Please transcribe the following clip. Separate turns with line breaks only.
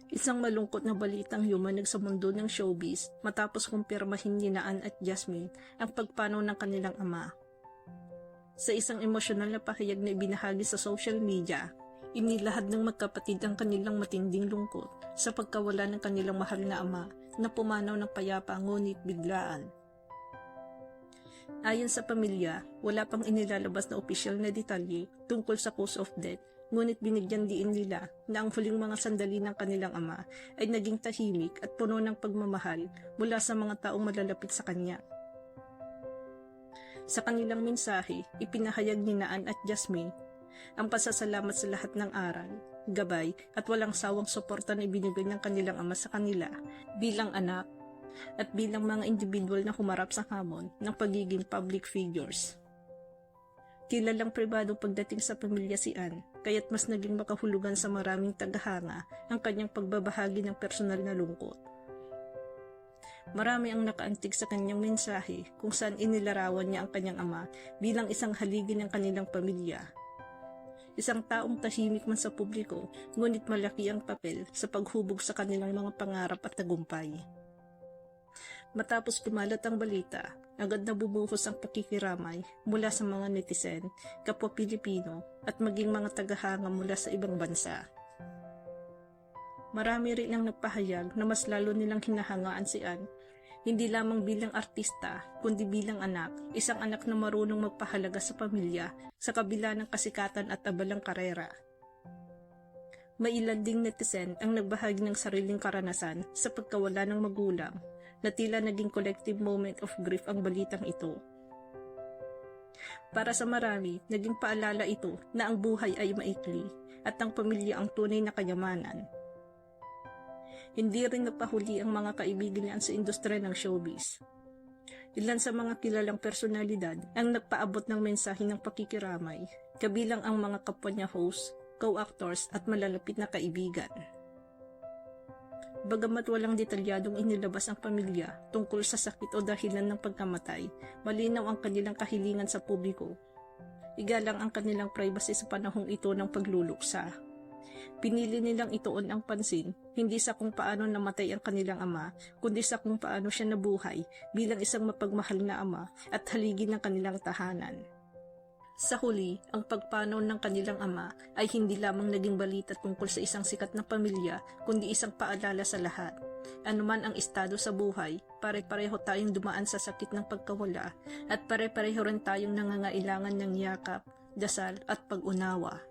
Isang malungkot na balitang humanag sa mundo ng showbiz matapos kumpirmahin ni Ann at Jasmine ang pagpanaw ng kanilang ama. Sa isang emosyonal na pahayag na ibinahagi sa social media, inilahad ng magkapatid ang kanilang matinding lungkot sa pagkawala ng kanilang mahal na ama na pumanaw ng payapa ngunit biglaan. Ayon sa pamilya, wala pang inilalabas na opisyal na detalye tungkol sa cause of death, ngunit binigyan diin nila na ang huling mga sandali ng kanilang ama ay naging tahimik at puno ng pagmamahal mula sa mga taong malalapit sa kanya. Sa kanilang mensahe, ipinahayag ni Ann at Jasmine ang pasasalamat sa lahat ng aral, gabay at walang sawang suporta na ibinigay ng kanilang ama sa kanila bilang anak at bilang mga individual na humarap sa hamon ng pagiging public figures. Kilalang pribado pagdating sa pamilya si Ann, kaya't mas naging makahulugan sa maraming tagahanga ang kanyang pagbabahagi ng personal na lungkot. Marami ang nakaantig sa kanyang mensahe kung saan inilarawan niya ang kanyang ama bilang isang haligi ng kanilang pamilya. Isang taong tahimik man sa publiko, ngunit malaki ang papel sa paghubog sa kanilang mga pangarap at tagumpay. Matapos kumalat ang balita, agad na bubuhos ang pakikiramay mula sa mga netizen, kapwa Pilipino at maging mga tagahanga mula sa ibang bansa. Marami rin ang nagpahayag na mas lalo nilang hinahangaan si Ann, hindi lamang bilang artista, kundi bilang anak, isang anak na marunong magpahalaga sa pamilya sa kabila ng kasikatan at abalang karera. May ilan ding netizen ang nagbahagi ng sariling karanasan sa pagkawala ng magulang, na tila naging collective moment of grief ang balitang ito. Para sa marami, naging paalala ito na ang buhay ay maikli at ang pamilya ang tunay na kayamanan. Hindi rin napahuli ang mga kaibigan niya sa industriya ng showbiz. Ilan sa mga kilalang personalidad ang nagpaabot ng mensahe ng pakikiramay, kabilang ang mga kapwa niya host, co-actors at malalapit na kaibigan. Bagamat walang detalyadong inilabas ang pamilya tungkol sa sakit o dahilan ng pagkamatay, malinaw ang kanilang kahilingan sa publiko. Igalang ang kanilang privacy sa panahong ito ng pagluluksa. Pinili nilang ituon ang pansin, hindi sa kung paano namatay ang kanilang ama, kundi sa kung paano siya nabuhay bilang isang mapagmahal na ama at haligi ng kanilang tahanan. Sa huli, ang pagpanaw ng kanilang ama ay hindi lamang naging balita tungkol sa isang sikat na pamilya, kundi isang paalala sa lahat. Anuman ang estado sa buhay, pare-pareho tayong dumaan sa sakit ng pagkawala at pare-pareho rin tayong nangangailangan ng yakap, dasal at pag-unawa.